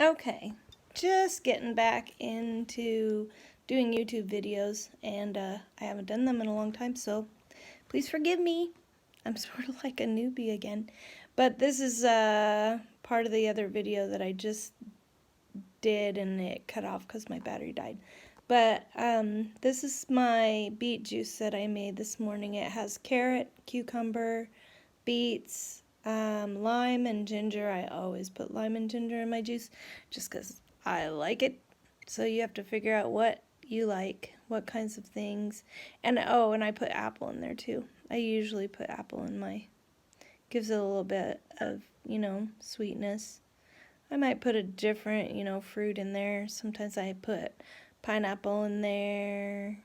Okay, just getting back into doing YouTube videos, and I haven't done them in a long time, so please forgive me. I'm sort of like a newbie again. But this is part of the other video that I just did, and it cut off because my battery died. But this is my beet juice that I made this morning. It has carrot, cucumber, beets, lime, and ginger. I always put lime and ginger in my juice just because I like it. So you have to figure out what you like, what kinds of things. And oh, and I put apple in there too. I usually put apple in my, gives it a little bit of, sweetness. I might put a different, fruit in there. Sometimes I put pineapple in there.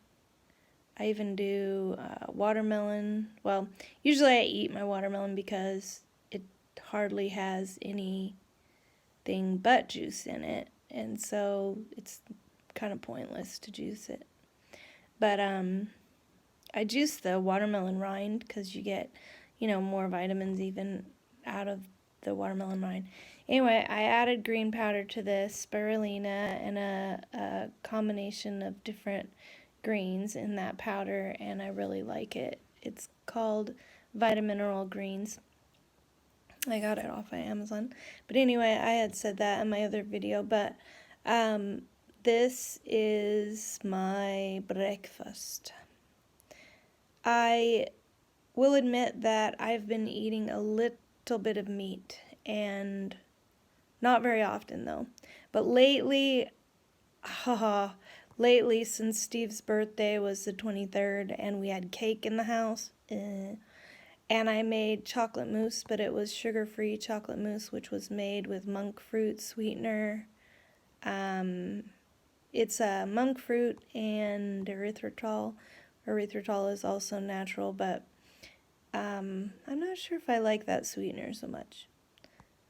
I even do watermelon. Well, usually I eat my watermelon because it hardly has anything but juice in it, and so it's kind of pointless to juice it. But I juice the watermelon rind because you get, more vitamins even out of the watermelon rind. Anyway, I added green powder to this, spirulina, and a combination of different greens in that powder, and I really like it. It's called Vitamineral Greens. I got it off of Amazon. But anyway, I had said that in my other video, but this is my breakfast. I will admit that I've been eating a little bit of meat, and not very often though. But lately, since Steve's birthday was the 23rd and we had cake in the house, and I made chocolate mousse, but it was sugar-free chocolate mousse, which was made with monk fruit sweetener. It's a monk fruit and erythritol. Erythritol is also natural, but I'm not sure if I like that sweetener so much.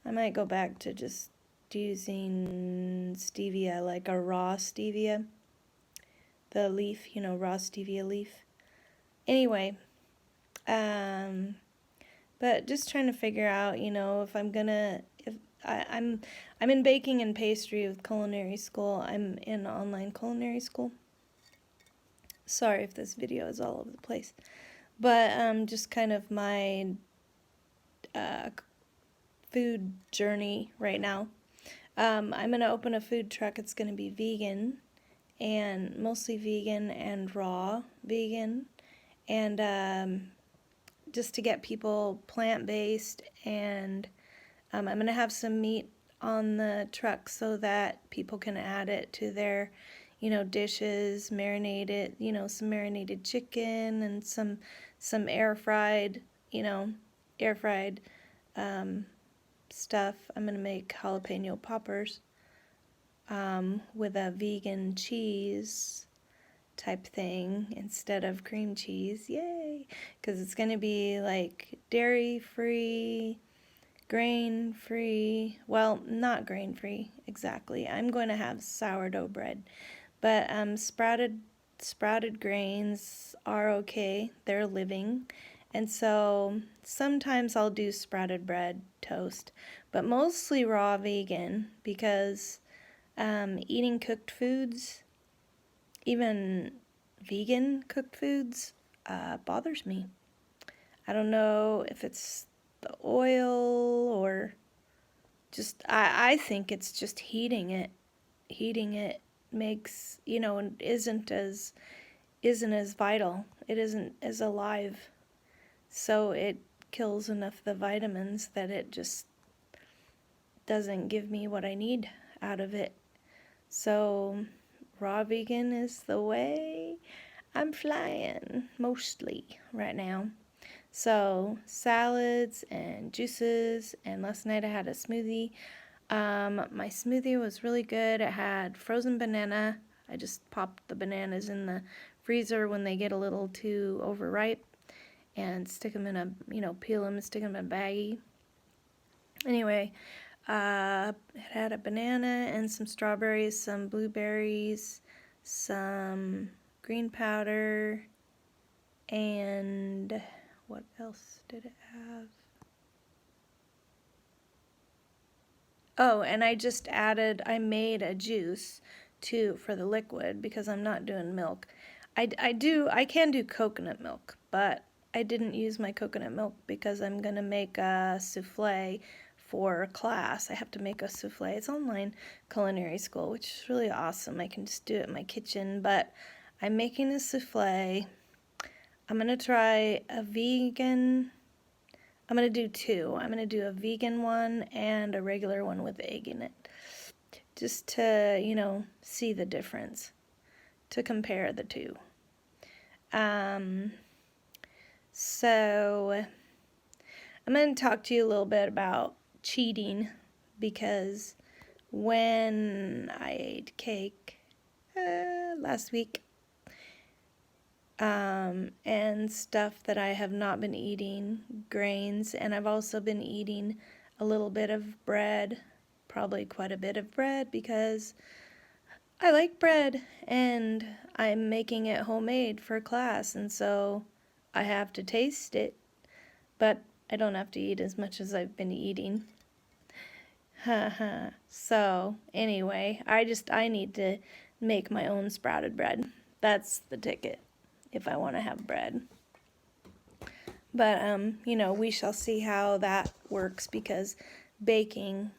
I might go back to just using stevia, like a raw stevia. The leaf, raw stevia leaf. Anyway, but just trying to figure out, if I'm gonna, if I'm in baking and pastry with culinary school. I'm in online culinary school. Sorry if this video is all over the place, but just kind of my food journey right now. I'm gonna open a food truck. It's gonna be vegan, and mostly vegan and raw vegan, and just to get people plant-based, and I'm going to have some meat on the truck so that people can add it to their, dishes, marinate it, some marinated chicken and some air-fried, air-fried stuff. I'm going to make jalapeno poppers with a vegan cheese type thing instead of cream cheese. Yay! Because it's going to be like dairy-free, grain-free. Well, not grain-free exactly. I'm going to have sourdough bread. But sprouted grains are okay. They're living. And so sometimes I'll do sprouted bread toast, but mostly raw vegan because eating cooked foods, even vegan cooked foods, bothers me. I don't know if it's the oil or just, I think it's just heating it. Heating it makes, isn't as vital. It isn't as alive. So it kills enough of the vitamins that it just doesn't give me what I need out of it. So raw vegan is the way I'm flying mostly right now. So salads and juices, and last night I had a smoothie. My smoothie was really good. It had frozen banana. I just popped the bananas in the freezer when they get a little too overripe and stick them in a, peel them and stick them in a baggie. Anyway, it had a banana and some strawberries, some blueberries, some green powder, and what else did it have? Oh, and I made a juice too for the liquid because I'm not doing milk. I can do coconut milk, but I didn't use my coconut milk because I'm gonna make a souffle for class. I have to make a souffle. It's online culinary school, which is really awesome. I can just do it in my kitchen, but I'm making a souffle. I'm gonna try a vegan. I'm gonna do two. I'm gonna do a vegan one and a regular one with egg in it, just to, see the difference, to compare the two. Um, so I'm going to talk to you a little bit about cheating, because when I ate cake last week, and stuff that I have not been eating, grains, and I've also been eating a little bit of bread, probably quite a bit of bread, because I like bread and I'm making it homemade for class, and so I have to taste it, but I don't have to eat as much as I've been eating. So anyway, I need to make my own sprouted bread. That's the ticket if I want to have bread. But we shall see how that works, because baking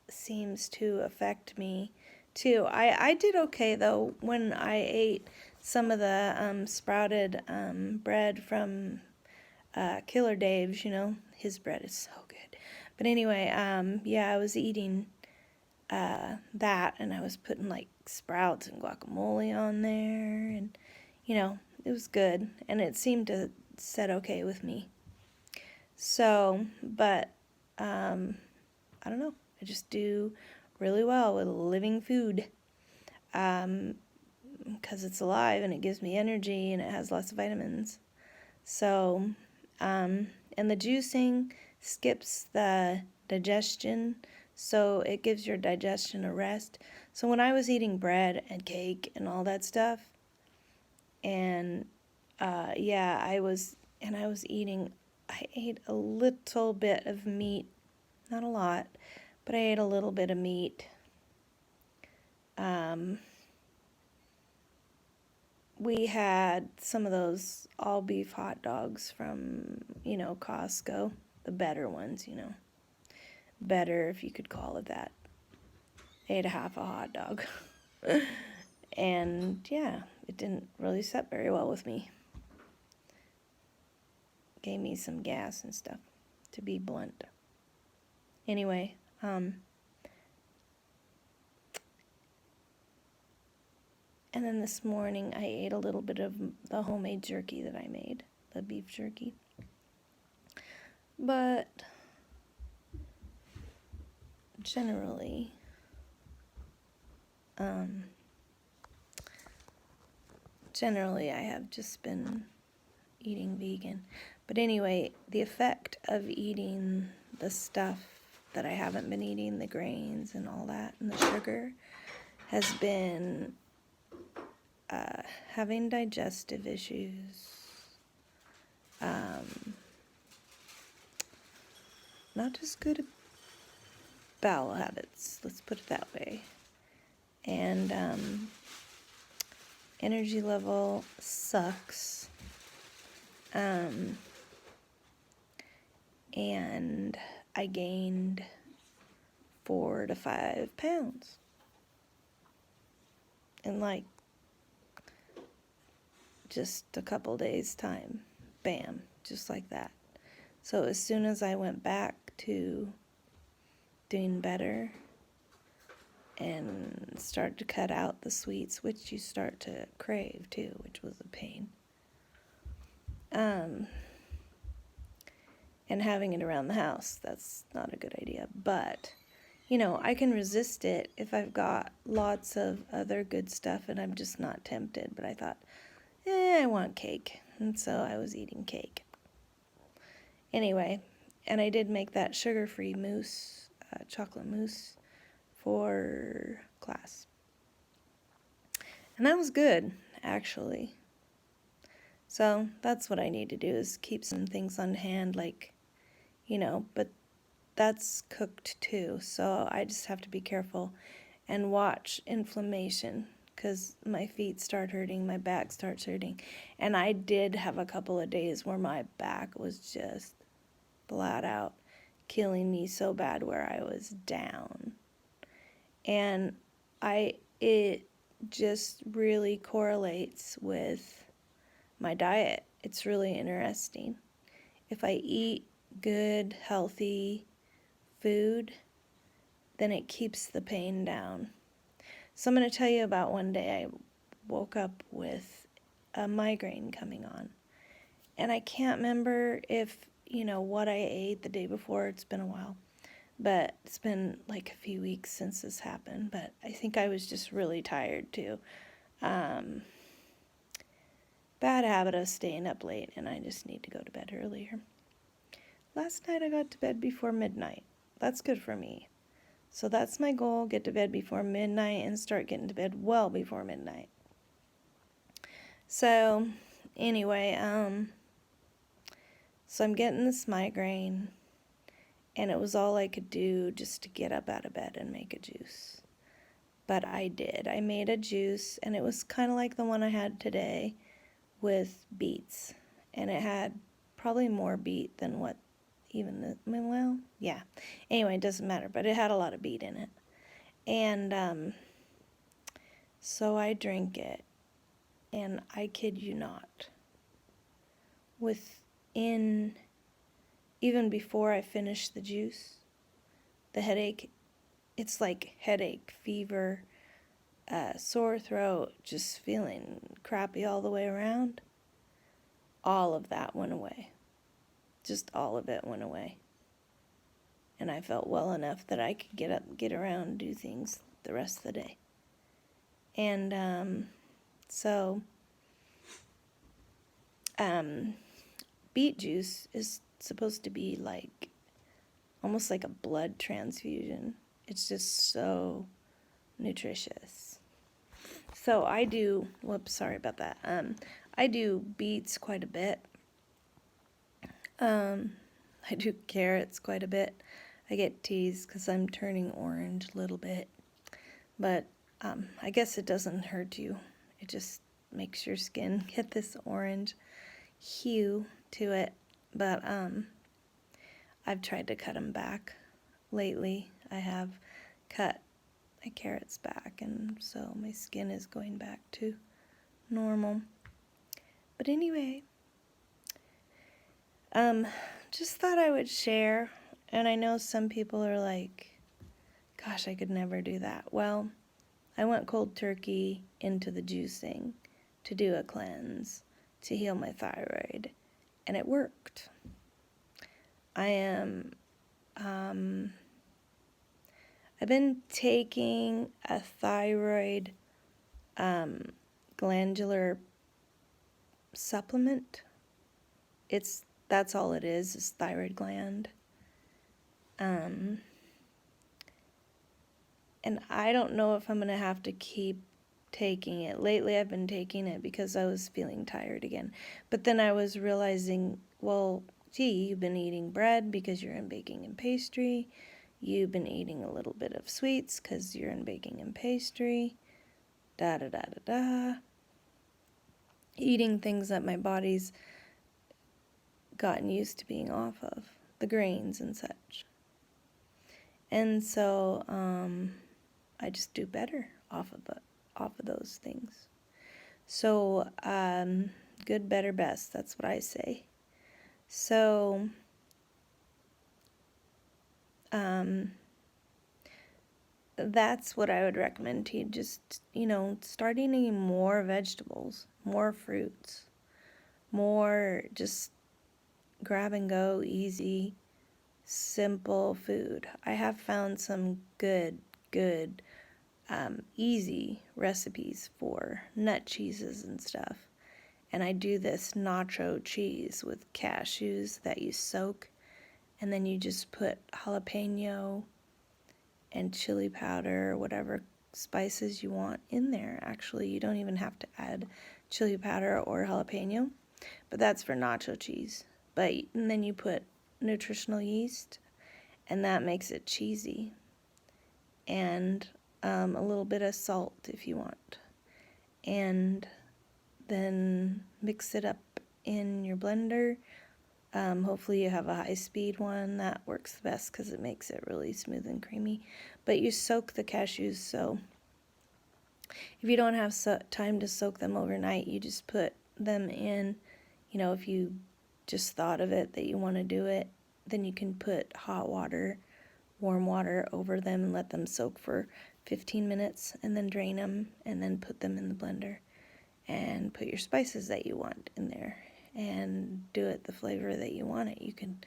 seems to affect me too. I did okay though when I ate some of the sprouted bread from Killer Dave's. His bread is so good. But anyway, yeah, I was eating that, and I was putting like sprouts and guacamole on there, and it was good, and it seemed to set okay with me. So, but I don't know. I just do really well with living food, because it's alive and it gives me energy and it has lots of vitamins. So, and the juicing skips the digestion, so it gives your digestion a rest. So when I was eating bread and cake and all that stuff, and yeah, I ate a little bit of meat, not a lot, but I ate a little bit of meat. We had some of those all beef hot dogs from, Costco, the better ones, better if you could call it that. Ate a half a hot dog. And yeah, it didn't really set very well with me. Gave me some gas and stuff, to be blunt. Anyway, and then this morning I ate a little bit of the homemade jerky that I made, the beef jerky. But generally, I have just been eating vegan. But anyway, the effect of eating the stuff that I haven't been eating, the grains and all that, and the sugar, has been having digestive issues, not as good bowel habits, let's put it that way, and energy level sucks, and I gained 4 to 5 pounds in like just a couple days time. Bam, just like that. So as soon as I went back to doing better and start to cut out the sweets, which you start to crave too, which was a pain, and having it around the house, that's not a good idea. But I can resist it if I've got lots of other good stuff and I'm just not tempted. But I thought, I want cake, and so I was eating cake. Anyway, and I did make that sugar-free mousse, chocolate mousse, for class. And that was good, actually. So that's what I need to do, is keep some things on hand, like, but that's cooked too, so I just have to be careful and watch inflammation because my feet start hurting, my back starts hurting. And I did have a couple of days where my back was just flat out killing me so bad where I was down. And it just really correlates with my diet. It's really interesting. If I eat good, healthy food, then it keeps the pain down. So I'm going to tell you about one day I woke up with a migraine coming on. And I can't remember if, what I ate the day before. It's been a while. But it's been like a few weeks since this happened. But I think I was just really tired too. Bad habit of staying up late, and I just need to go to bed earlier. Last night I got to bed before midnight. That's good for me. So that's my goal, get to bed before midnight and start getting to bed well before midnight. So anyway, so I'm getting this migraine, and it was all I could do just to get up out of bed and make a juice. But I did. I made a juice, and it was kind of like the one I had today with beets. And it had probably more beet than what yeah. Anyway, it doesn't matter, but it had a lot of beet in it. And so I drink it, and I kid you not, within, even before I finished the juice, the headache, it's like headache, fever, sore throat, just feeling crappy all the way around. All of that went away. Just all of it went away. And I felt well enough that I could get up, get around, do things the rest of the day. And so beet juice is supposed to be like almost like a blood transfusion. It's just so nutritious. So I do, sorry about that. I do beets quite a bit. I do carrots quite a bit. I get teased because I'm turning orange a little bit. But I guess it doesn't hurt you. It just makes your skin get this orange hue to it. But I've tried to cut them back lately. I have cut my carrots back, and so my skin is going back to normal. But anyway, just thought I would share. And I know some people are like, gosh, I could never do that. Well, I went cold turkey into the juicing to do a cleanse to heal my thyroid, and it worked. I've been taking a thyroid glandular supplement. That's all it is thyroid gland. And I don't know if I'm going to have to keep taking it. Lately I've been taking it because I was feeling tired again. But then I was realizing, well, gee, you've been eating bread because you're in baking and pastry. You've been eating a little bit of sweets because you're in baking and pastry. Eating things that my body's gotten used to being off of, the grains and such. And so I just do better off of those things. So good, better, best. That's what I say. So that's what I would recommend to you. Just, starting eating more vegetables, more fruits, more just grab and go, easy, simple food. I have found some good, easy recipes for nut cheeses and stuff. And I do this nacho cheese with cashews that you soak, and then you just put jalapeno and chili powder, whatever spices you want in there. Actually, you don't even have to add chili powder or jalapeno, but that's for nacho cheese. And then you put nutritional yeast, and that makes it cheesy. And a little bit of salt if you want. And then mix it up in your blender. Hopefully you have a high-speed one. That works the best because it makes it really smooth and creamy. But you soak the cashews, so if you don't have time to soak them overnight, you just put them in, if you just thought of it that you want to do it, then you can put hot water, warm water over them and let them soak for 15 minutes and then drain them and then put them in the blender and put your spices that you want in there and do it the flavor that you want it. You can,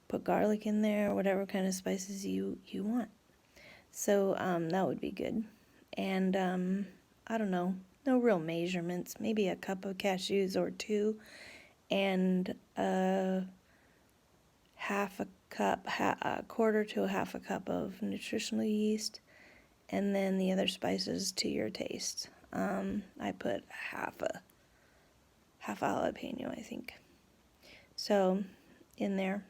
put garlic in there or whatever kind of spices you want. So that would be good. And I don't know, no real measurements, maybe a cup of cashews or two and half a cup, a quarter to a half a cup of nutritional yeast, and then the other spices to your taste. I put half a jalapeno, I think. So in there,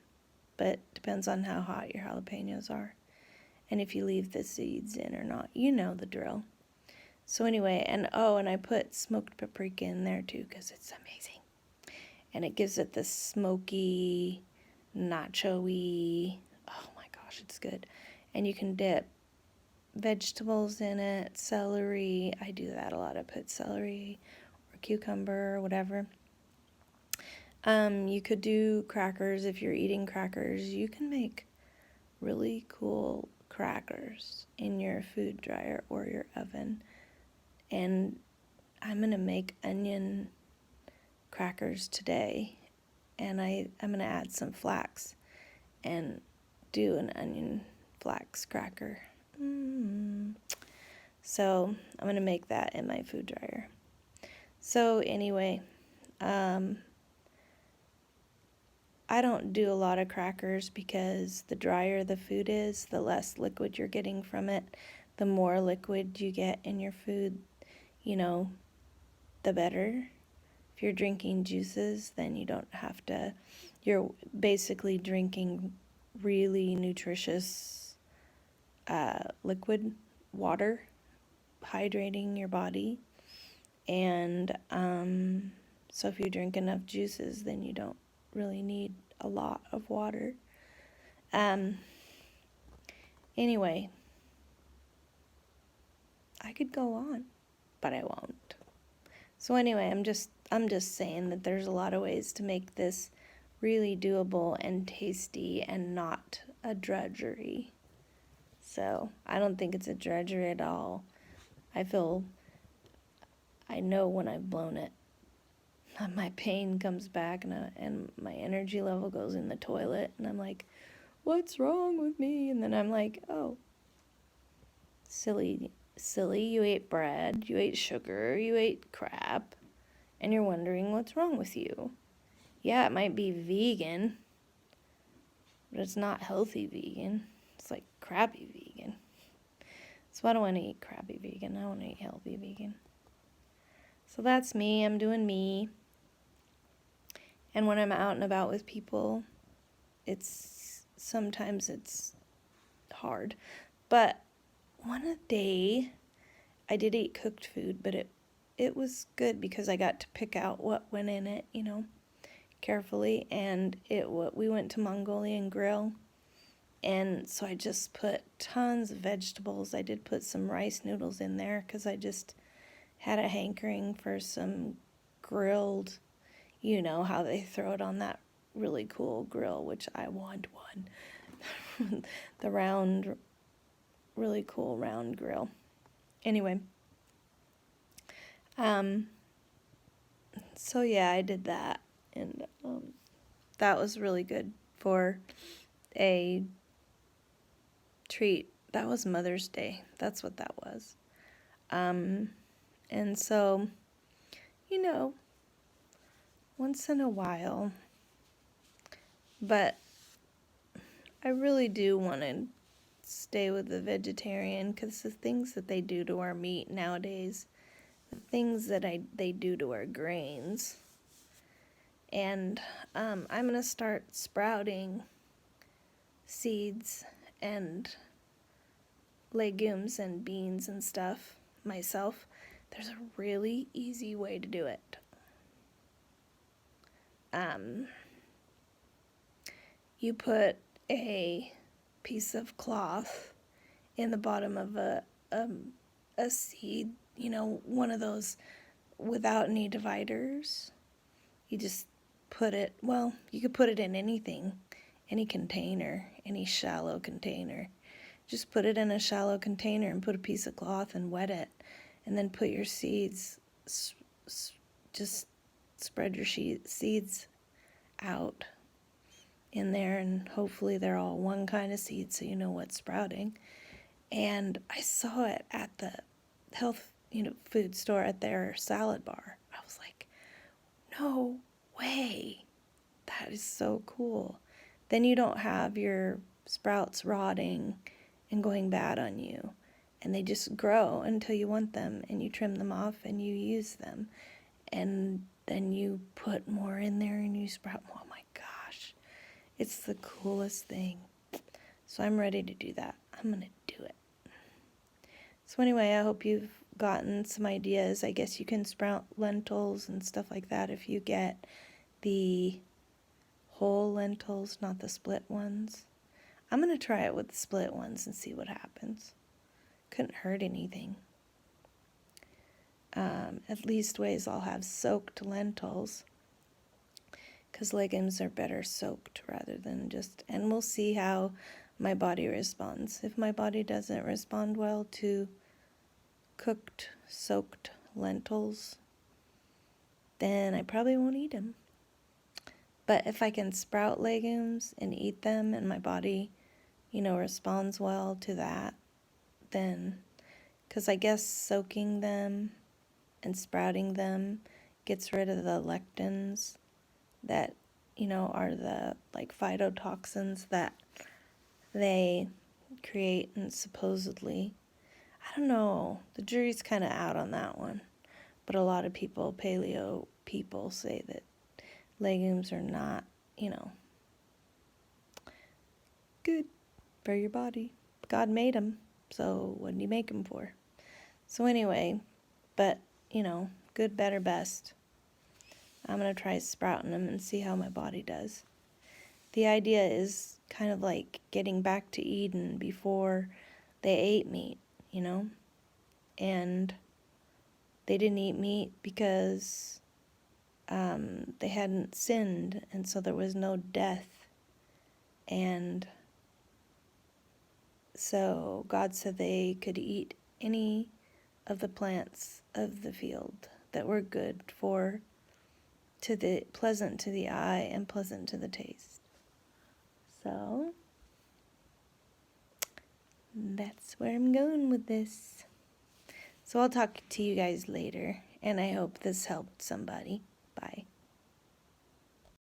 but depends on how hot your jalapenos are and if you leave the seeds in or not. You know the drill. So anyway, and I put smoked paprika in there too because it's amazing. And it gives it this smoky, nacho-y, oh my gosh, it's good. And you can dip vegetables in it, celery. I do that a lot. I put celery or cucumber or whatever. You could do crackers if you're eating crackers. You can make really cool crackers in your food dryer or your oven. And I'm going to make onion crackers today. And I'm going to add some flax and do an onion flax cracker. So I'm going to make that in my food dryer. So anyway, I don't do a lot of crackers because the drier the food is, the less liquid you're getting from it. The more liquid you get in your food, the better. If you're drinking juices, then you don't have to, you're basically drinking really nutritious liquid water, hydrating your body. And so if you drink enough juices, then you don't really need a lot of water. Anyway, I could go on, but I won't. So anyway, I'm just saying that there's a lot of ways to make this really doable and tasty and not a drudgery. So I don't think it's a drudgery at all. I know when I've blown it, my pain comes back and my energy level goes in the toilet and I'm like, what's wrong with me? And then I'm like, oh, silly, you ate bread, you ate sugar, you ate crap, and you're wondering what's wrong with you. Yeah, it might be vegan, but it's not healthy vegan. It's like crappy vegan. So I don't want to eat crappy vegan. I want to eat healthy vegan. So that's me. I'm doing me. And when I'm out and about with people, sometimes it's hard. But one day I did eat cooked food, but it was good because I got to pick out what went in it, carefully. And we went to Mongolian Grill, and so I just put tons of vegetables. I did put some rice noodles in there because I just had a hankering for some grilled, how they throw it on that really cool grill, which I want one. The round, really cool round grill. Anyway, so yeah, I did that, and that was really good for a treat. That was Mother's Day. That's what that was. And so, once in a while, but I really do want to stay with the vegetarian because the things that they do to our meat nowadays, the things that they do to our grains, and I'm going to start sprouting seeds and legumes and beans and stuff myself, there's a really easy way to do it. You put a piece of cloth in the bottom of a seed, one of those without any dividers. You just put it, well, you could put it in anything, any container, any shallow container. Just put it in a shallow container and put a piece of cloth and wet it, and then put your seeds, just spread your seeds out in there, and hopefully they're all one kind of seed so you know what's sprouting. And I saw it at the health, food store at their salad bar. I was like, no way. That is so cool. Then you don't have your sprouts rotting and going bad on you. And they just grow until you want them, and you trim them off and you use them. And then you put more in there and you sprout more. Oh my gosh. It's the coolest thing. So I'm ready to do that. I'm going to do it. So anyway, I hope you've gotten some ideas. I guess you can sprout lentils and stuff like that if you get the whole lentils, not the split ones. I'm going to try it with the split ones and see what happens. Couldn't hurt anything. At least ways I'll have soaked lentils, because legumes are better soaked rather than just, and we'll see how my body responds. If my body doesn't respond well to cooked, soaked lentils, then I probably won't eat them. But if I can sprout legumes and eat them and my body, responds well to that, then, because I guess soaking them and sprouting them gets rid of the lectins that, are the phytotoxins that they create, and supposedly, I don't know, the jury's kind of out on that one. But a lot of people, paleo people, say that legumes are not, good for your body. God made them, so what did he make them for? So anyway, but, good, better, best. I'm going to try sprouting them and see how my body does. The idea is kind of like getting back to Eden before they ate meat, and they didn't eat meat because they hadn't sinned, and so there was no death. And so God said they could eat any of the plants of the field that were good pleasant to the eye and pleasant to the taste. So that's where I'm going with this. So I'll talk to you guys later, and I hope this helped somebody. Bye.